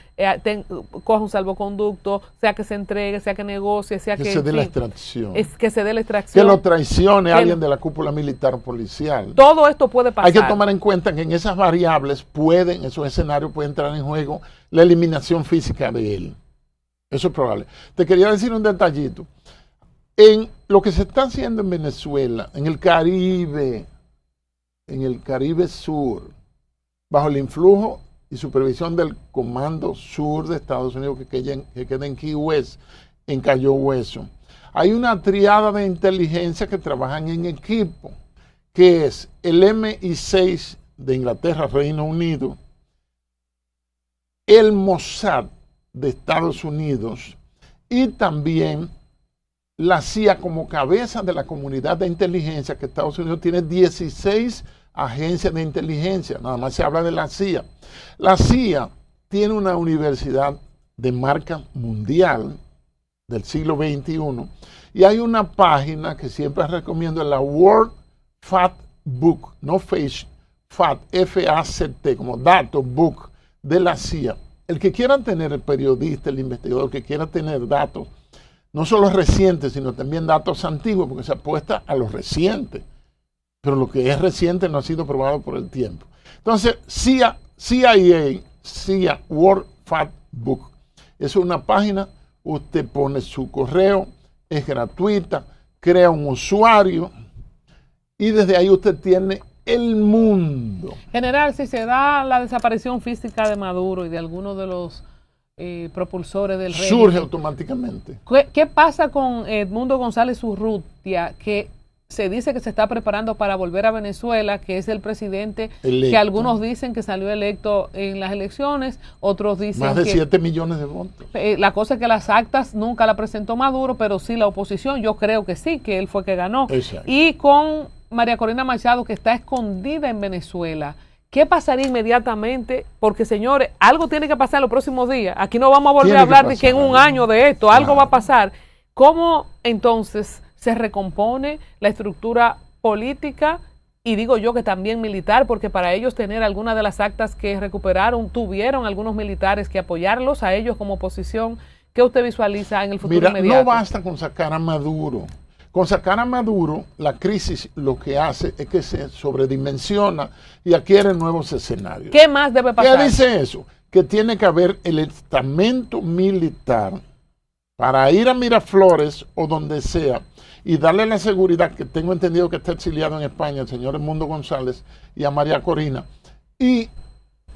coja un salvoconducto, sea que se entregue, sea que negocie, sea que se dé la extracción. Que se dé la extracción. Que lo traicione alguien de la cúpula militar o policial. Todo esto puede pasar. Hay que tomar en cuenta que en esas variables esos escenarios pueden entrar en juego la eliminación física de él. Eso es probable. Te quería decir un detallito. En lo que se está haciendo en Venezuela, en el Caribe Sur, bajo el influjo y supervisión del Comando Sur de Estados Unidos que queda en Key West, en Cayo Hueso, hay una triada de inteligencia que trabajan en equipo, que es el MI6 de Inglaterra, Reino Unido, el Mossad de Estados Unidos y también la CIA como cabeza de la comunidad de inteligencia, que Estados Unidos tiene 16 agencias de inteligencia, nada más se habla de la CIA. La CIA tiene una universidad de marca mundial del siglo XXI y hay una página que siempre recomiendo, la World Fact Book, no Face Fact, F-A-C-T, como Dato Book de la CIA. El que quiera tener, el periodista, el investigador, que quiera tener datos, no solo recientes, sino también datos antiguos, porque se apuesta a lo reciente. Pero lo que es reciente no ha sido probado por el tiempo. Entonces, CIA World Fact Book. Es una página, usted pone su correo, es gratuita, crea un usuario y desde ahí usted tiene el mundo. General, si se da la desaparición física de Maduro y de algunos de los propulsores del régimen, surge automáticamente. ¿Qué pasa con Edmundo González Urrutia, que se dice que se está preparando para volver a Venezuela, que es el presidente electo, que algunos dicen que salió electo en las elecciones, otros dicen más de que 7 millones de votos? La cosa es que las actas nunca la presentó Maduro, pero sí la oposición. Yo creo que sí, que él fue que ganó. Exacto. Y con María Corina Machado, que está escondida en Venezuela. ¿Qué pasaría inmediatamente? Porque, señores, algo tiene que pasar en los próximos días. Aquí no vamos a volver a hablar de que en un año de esto, algo va a pasar. ¿Cómo entonces se recompone la estructura política? Y digo yo que también militar, porque para ellos tener algunas de las actas que recuperaron, tuvieron algunos militares que apoyarlos a ellos como oposición. ¿Qué usted visualiza en el futuro inmediato? No basta con sacar a Maduro. Con sacar a Maduro, la crisis lo que hace es que se sobredimensiona y adquiere nuevos escenarios. ¿Qué más debe pasar? ¿Qué dice eso? Que tiene que haber el estamento militar para ir a Miraflores o donde sea y darle la seguridad, que tengo entendido que está exiliado en España, el señor Edmundo González y a María Corina, y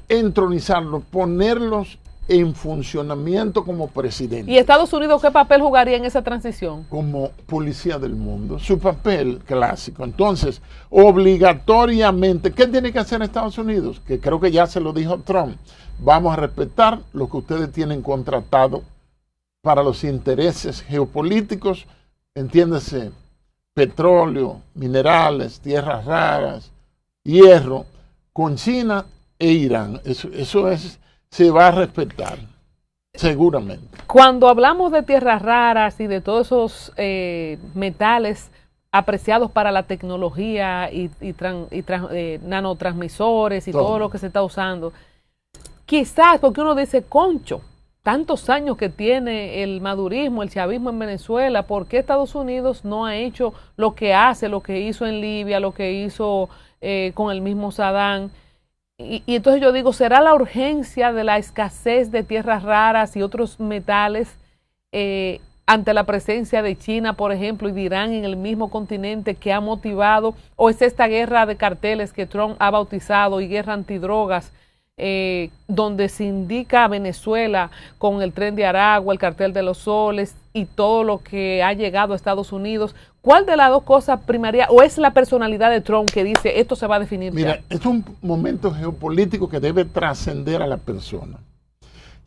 entronizarlos, ponerlos en funcionamiento como presidente. ¿Y Estados Unidos qué papel jugaría en esa transición? Como policía del mundo, su papel clásico. Entonces, obligatoriamente, ¿qué tiene que hacer Estados Unidos? Que creo que ya se lo dijo Trump. Vamos a respetar lo que ustedes tienen contratado para los intereses geopolíticos, entiéndase, petróleo, minerales, tierras raras, hierro con China e Irán. Se va a respetar, seguramente. Cuando hablamos de tierras raras y de todos esos metales apreciados para la tecnología y nanotransmisores y todo lo que se está usando, quizás porque uno dice, concho, tantos años que tiene el madurismo, el chavismo en Venezuela, ¿por qué Estados Unidos no ha hecho lo que hace, lo que hizo en Libia, lo que hizo con el mismo Saddam? Y entonces yo digo, ¿será la urgencia de la escasez de tierras raras y otros metales ante la presencia de China, por ejemplo, y de Irán en el mismo continente que ha motivado, o es esta guerra de carteles que Trump ha bautizado y guerra antidrogas, donde se indica a Venezuela con el Tren de Aragua, el cartel de los soles y todo lo que ha llegado a Estados Unidos? ¿Cuál de las dos cosas primaria o es la personalidad de Trump que dice esto se va a definir? Mira, es un momento geopolítico que debe trascender a la persona.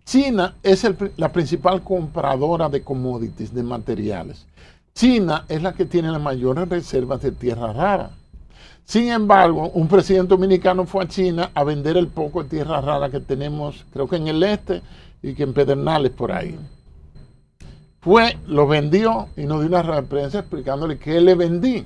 China es la principal compradora de commodities, de materiales. China es la que tiene las mayores reservas de tierra rara. Sin embargo, un presidente dominicano fue a China a vender el poco de tierra rara que tenemos, creo que en el este y que en Pedernales por ahí. Lo vendió y nos dio una rueda de prensa explicándole que le vendí.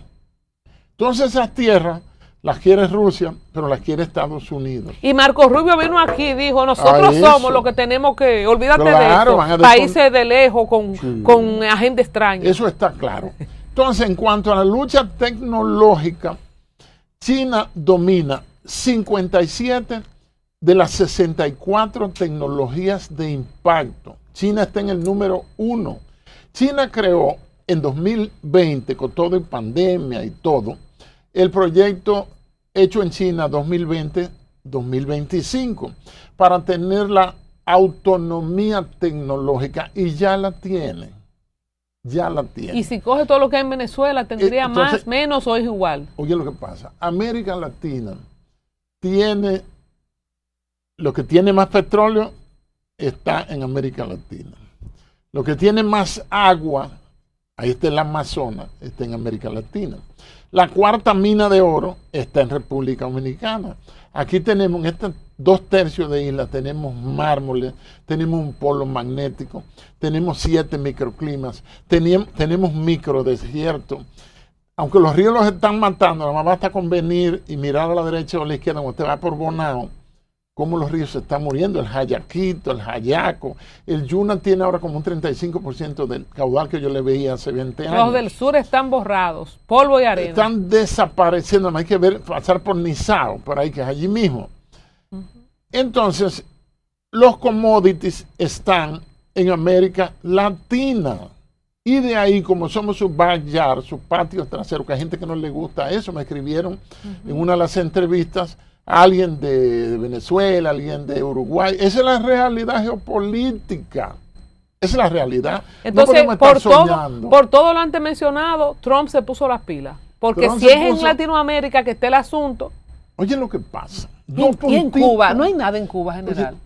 Entonces esas tierras las quiere Rusia, pero las quiere Estados Unidos. Y Marco Rubio vino aquí y dijo, nosotros somos los que tenemos que, olvídate de eso, países de lejos con agenda extraña. Eso está claro. Entonces, en cuanto a la lucha tecnológica, China domina 57 de las 64 tecnologías de impacto. China está en el número 1. China creó en 2020, con todo y pandemia y todo, el proyecto hecho en China 2020-2025 para tener la autonomía tecnológica y ya la tiene. Ya la tiene. Y si coge todo lo que hay en Venezuela, ¿tendría entonces, más, menos o es igual? Oye lo que pasa. América Latina tiene, lo que tiene más petróleo está en América Latina. Lo que tiene más agua, ahí está el Amazonas, está en América Latina. La cuarta mina de oro está en República Dominicana. Aquí tenemos, en estos 2/3 de isla, tenemos mármoles, tenemos un polo magnético, tenemos 7 microclimas, tenemos microdesierto. Aunque los ríos los están matando, nada más basta con venir y mirar a la derecha o a la izquierda, cuando usted va por Bonao, cómo los ríos se están muriendo, el Jayaquito, el Jayaco, el Yuna tiene ahora como un 35% del caudal que yo le veía hace 20 años. Los del sur están borrados, polvo y arena. Están desapareciendo, no hay que pasar por Nizao, por ahí que es allí mismo. Entonces, los commodities están en América Latina. Y de ahí, como somos su backyard, su patio trasero, que hay gente que no le gusta eso, me escribieron en una de las entrevistas, alguien de Venezuela, alguien de Uruguay. Esa es la realidad geopolítica. Esa es la realidad. Entonces, no por todo lo antes mencionado, Trump se puso las pilas. Porque Trump si es en Latinoamérica que está el asunto. Oye, lo que pasa. ¿Y en Cuba? No hay nada en Cuba, general.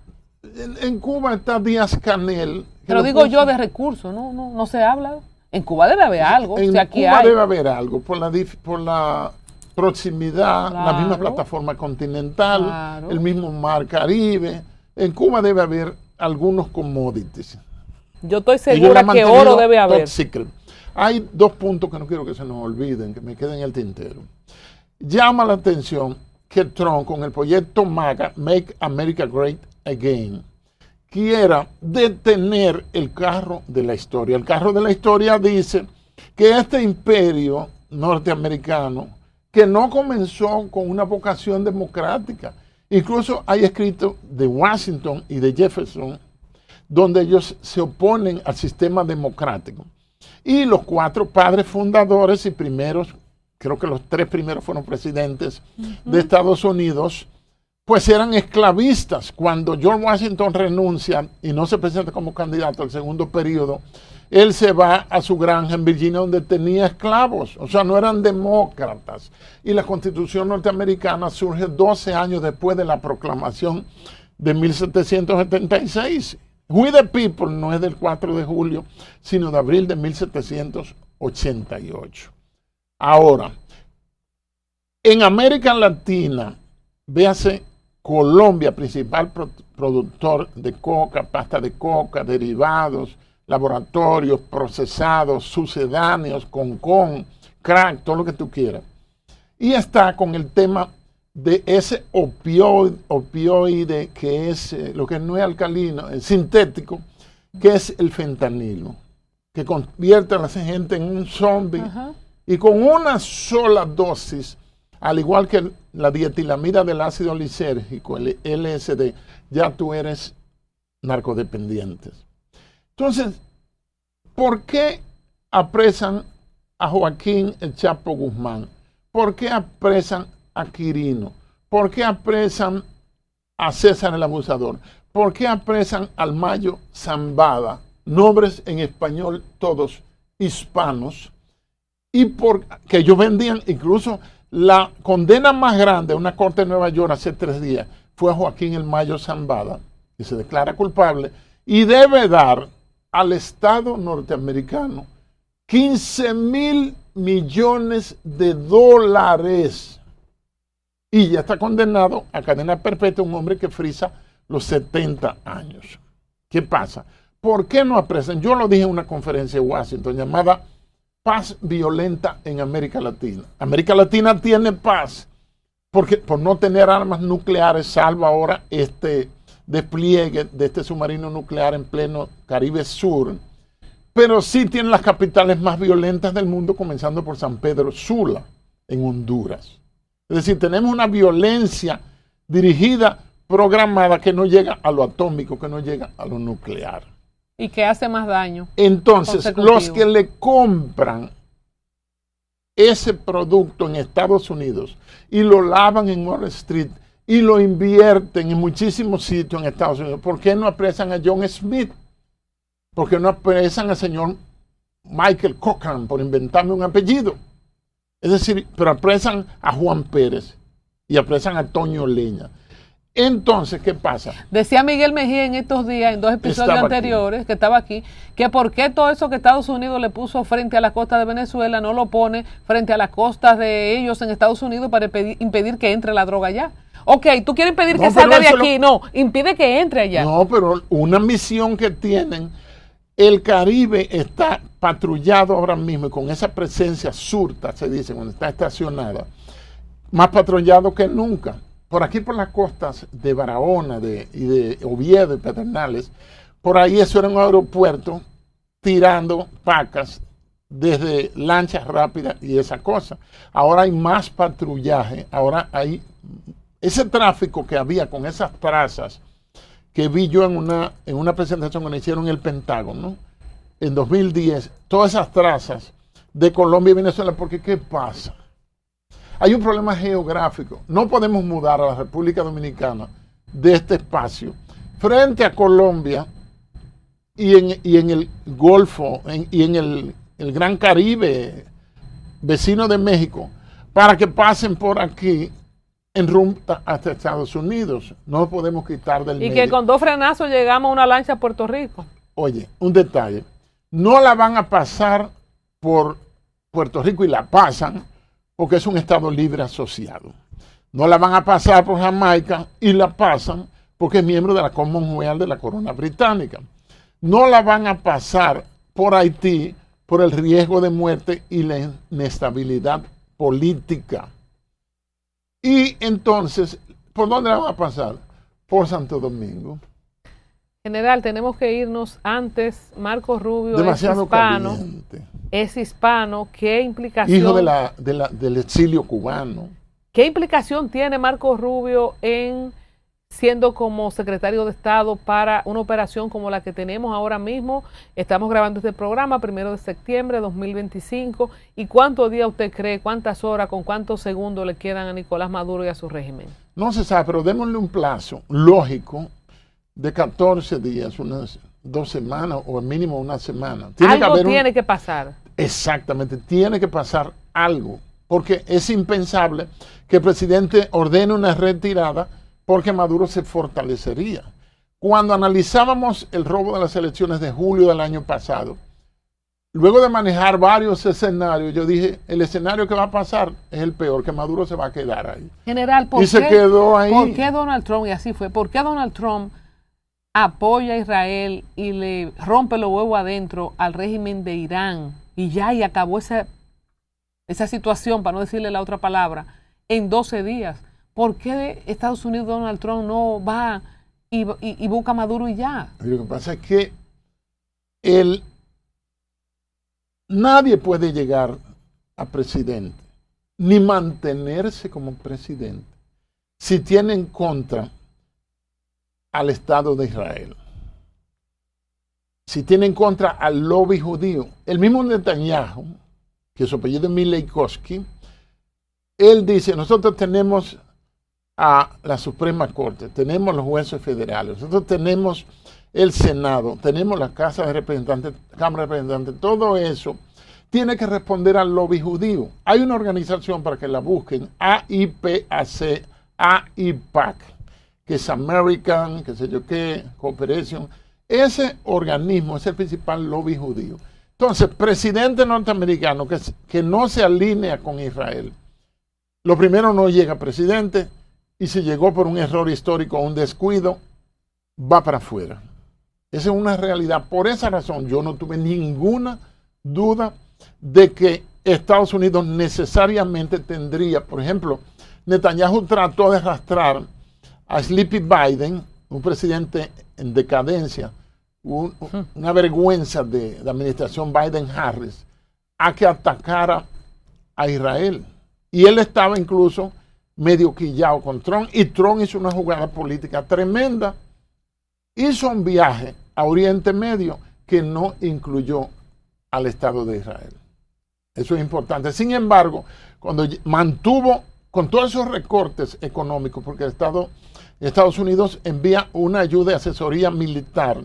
Oye, en Cuba está Díaz-Canel. Pero digo yo de recursos, no se habla. En Cuba debe haber algo. En aquí Cuba hay. debe haber algo por la proximidad, la misma plataforma continental, el mismo mar Caribe. En Cuba debe haber algunos commodities. Yo estoy segura que oro debe haber. Hay 2 puntos que no quiero que se nos olviden, que me queden en el tintero. Llama la atención que Trump, con el proyecto MAGA, Make America Great Again, quiera detener el carro de la historia. El carro de la historia dice que este imperio norteamericano, que no comenzó con una vocación democrática, incluso hay escritos de Washington y de Jefferson, donde ellos se oponen al sistema democrático. Y los 4 padres fundadores y primeros, creo que los 3 primeros fueron presidentes de Estados Unidos, pues eran esclavistas. Cuando George Washington renuncia y no se presenta como candidato al segundo periodo, él se va a su granja en Virginia donde tenía esclavos, o sea, no eran demócratas. Y la Constitución norteamericana surge 12 años después de la proclamación de 1776. We the People no es del 4 de julio, sino de abril de 1788. Ahora, En América Latina, véase Colombia, principal productor de coca, pasta de coca, derivados, laboratorios, procesados, sucedáneos, concón, crack, todo lo que tú quieras. Y está con el tema de ese opioide que es lo que no es alcalino, es sintético, que es el fentanilo, que convierte a la gente en un zombie. Ajá. Y con una sola dosis, al igual que la dietilamida del ácido lisérgico, el LSD, ya tú eres narcodependiente. Entonces, ¿por qué apresan a Joaquín el Chapo Guzmán? ¿Por qué apresan a Quirino? ¿Por qué apresan a César el Abusador? ¿Por qué apresan al Mayo Zambada? Nombres en español todos hispanos. Y porque ellos vendían, incluso la condena más grande a una corte de Nueva York hace 3 días fue a Joaquín el Mayo Zambada, que se declara culpable y debe dar al Estado norteamericano 15,000 millones de dólares. Y ya está condenado a cadena perpetua un hombre que frisa los 70 años. ¿Qué pasa? ¿Por qué no apresan? Yo lo dije en una conferencia en Washington llamada Paz Violenta en América Latina. América Latina tiene paz porque por no tener armas nucleares, salvo ahora este despliegue de este submarino nuclear en pleno Caribe Sur, pero sí tiene las capitales más violentas del mundo, comenzando por San Pedro Sula, en Honduras. Es decir, tenemos una violencia dirigida, programada, que no llega a lo atómico, que no llega a lo nuclear. Y que hace más daño. Entonces, los que le compran ese producto en Estados Unidos y lo lavan en Wall Street y lo invierten en muchísimos sitios en Estados Unidos, ¿por qué no apresan a John Smith? ¿Por qué no apresan al señor Michael Cochran por inventarme un apellido? Es decir, pero apresan a Juan Pérez y apresan a Toño Leña. Entonces, ¿qué pasa? Decía Miguel Mejía en estos días, en 2 episodios anteriores, que estaba aquí, que por qué todo eso que Estados Unidos le puso frente a la costa de Venezuela no lo pone frente a las costas de ellos en Estados Unidos para impedir que entre la droga allá. Ok, tú quieres impedir que salga de aquí, no, impide que entre allá. No, pero una misión que tienen, el Caribe está patrullado ahora mismo y con esa presencia surta, se dice, cuando está estacionada, más patrullado que nunca. Por aquí, por las costas de Barahona y de Oviedo y Pedernales, por ahí eso era un aeropuerto tirando pacas desde lanchas rápidas y esa cosa. Ahora hay más patrullaje, ahora hay ese tráfico que había con esas trazas que vi yo en una presentación que hicieron en el Pentágono, ¿no? En 2010, todas esas trazas de Colombia y Venezuela, porque ¿qué pasa? Hay un problema geográfico. No podemos mudar a la República Dominicana de este espacio frente a Colombia y en el Golfo y en el Gran Caribe, vecino de México, para que pasen por aquí en ruta hasta Estados Unidos. No lo podemos quitar del medio. Y que con 2 frenazos llegamos a una lancha a Puerto Rico. Oye, un detalle. No la van a pasar por Puerto Rico y la pasan porque es un Estado libre asociado. No la van a pasar por Jamaica y la pasan porque es miembro de la Commonwealth de la Corona Británica. No la van a pasar por Haití por el riesgo de muerte y la inestabilidad política. Y entonces, ¿por dónde la van a pasar? Por Santo Domingo. General, tenemos que irnos antes. Marcos Rubio demasiado es hispano. Caliente. Es hispano. ¿Qué implicación? Hijo del exilio cubano. ¿Qué implicación tiene Marcos Rubio en siendo como secretario de Estado para una operación como la que tenemos ahora mismo? Estamos grabando este programa 1 de septiembre de 2025. ¿Y cuántos días usted cree, cuántas horas, con cuántos segundos le quedan a Nicolás Maduro y a su régimen? No se sabe, pero démosle un plazo lógico de 14 días, unas 2 semanas o al mínimo una semana. Algo tiene que pasar. Exactamente, tiene que pasar algo, porque es impensable que el presidente ordene una retirada porque Maduro se fortalecería. Cuando analizábamos el robo de las elecciones de julio del año pasado, luego de manejar varios escenarios, yo dije, el escenario que va a pasar es el peor, que Maduro se va a quedar ahí. General, se quedó ahí. ¿Por qué Donald Trump, y así fue, por qué Donald Trump apoya a Israel y le rompe los huevos adentro al régimen de Irán y acabó esa situación, para no decirle la otra palabra, en 12 días? ¿Por qué Estados Unidos, Donald Trump, no va y busca a Maduro y ya? Lo que pasa es que nadie puede llegar a presidente, ni mantenerse como presidente, si tiene en contra al Estado de Israel, si tiene en contra al lobby judío. El mismo Netanyahu, que su apellido es Mileikowski, él dice, nosotros tenemos a la Suprema Corte, tenemos los jueces federales, nosotros tenemos el Senado, tenemos la Cámara de Representantes, todo eso tiene que responder al lobby judío. Hay una organización para que la busquen, AIPAC, que es American, qué sé yo qué, Cooperation. Ese organismo es el principal lobby judío. Entonces, presidente norteamericano que no se alinea con Israel, lo primero, no llega a presidente, y si llegó por un error histórico o un descuido, va para afuera. Esa es una realidad. Por esa razón, yo no tuve ninguna duda de que Estados Unidos necesariamente tendría, por ejemplo, Netanyahu trató de arrastrar a Sleepy Biden, un presidente en decadencia, una vergüenza de la administración Biden-Harris, a que atacara a Israel. Y él estaba incluso medio quillado con Trump, y Trump hizo una jugada política tremenda. Hizo un viaje a Oriente Medio que no incluyó al Estado de Israel. Eso es importante. Sin embargo, cuando mantuvo con todos esos recortes económicos, porque Estados Unidos envía una ayuda de asesoría militar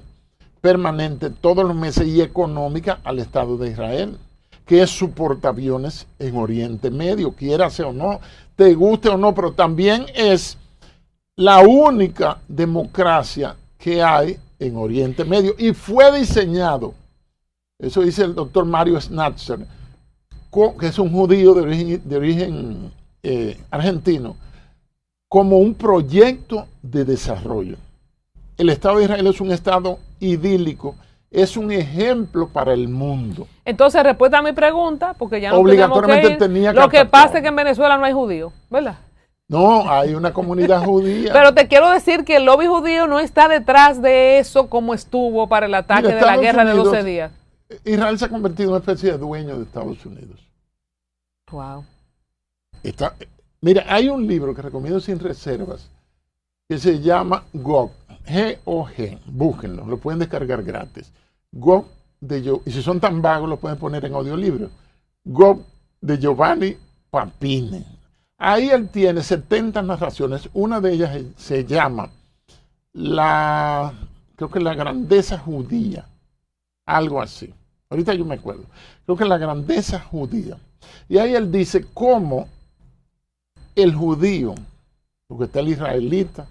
permanente todos los meses y económica al Estado de Israel, que es su portaaviones en Oriente Medio, quiérase o no, te guste o no, pero también es la única democracia que hay en Oriente Medio, y fue diseñado, eso dice el doctor Mario Schnatzer, que es un judío de origen argentino, como un proyecto de desarrollo. El Estado de Israel es un Estado idílico, es un ejemplo para el mundo. Entonces, respuesta a mi pregunta, porque ya no obligatoriamente tenía que lo que pasa es que en Venezuela no hay judíos, ¿verdad? No, hay una comunidad judía. Pero te quiero decir que el lobby judío no está detrás de eso como estuvo para el ataque de la guerra de 12 días. Israel se ha convertido en una especie de dueño de Estados Unidos. Wow. Mira, hay un libro que recomiendo sin reservas que se llama Gog, G-O-G, búsquenlo, lo pueden descargar gratis. Gog y si son tan vagos lo pueden poner en audiolibro. Gog de Giovanni Papini. Ahí él tiene 70 narraciones, una de ellas se llama creo que la grandeza judía, algo así. Ahorita yo me acuerdo. Creo que la grandeza judía. Y ahí él dice cómo el judío, porque está el israelita,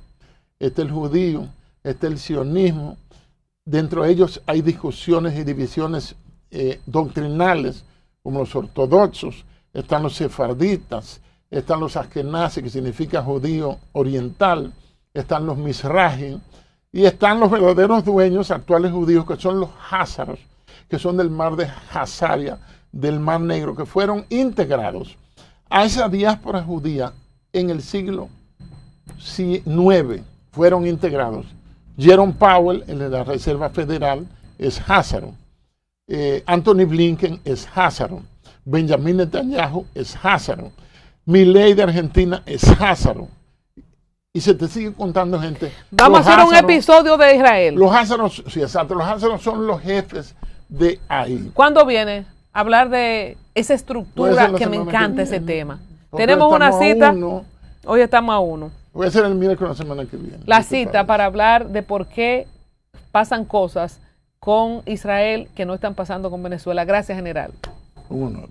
está el judío, está el sionismo, dentro de ellos hay discusiones y divisiones doctrinales, como los ortodoxos, están los sefarditas, están los askenazis, que significa judío oriental, están los mizrahim, y están los verdaderos dueños actuales judíos, que son los házaros, que son del mar de Hazaria, del Mar Negro, que fueron integrados a esa diáspora judía en el siglo IX, fueron integrados. Jerome Powell, el de la Reserva Federal, es házaro. Anthony Blinken es házaro. Benjamin Netanyahu es házaro. Milei de Argentina es házaro. Y se te sigue contando gente. Vamos a hacer un episodio de Israel. Los házaros, sí, exacto. Los házaros son los jefes de ahí. ¿Cuándo viene a hablar de esa estructura que me encanta ese tema? Tenemos una cita. Hoy estamos a 1. Voy a hacer el miércoles la semana que viene. La cita para hablar de por qué pasan cosas con Israel que no están pasando con Venezuela. Gracias, general. Un honor.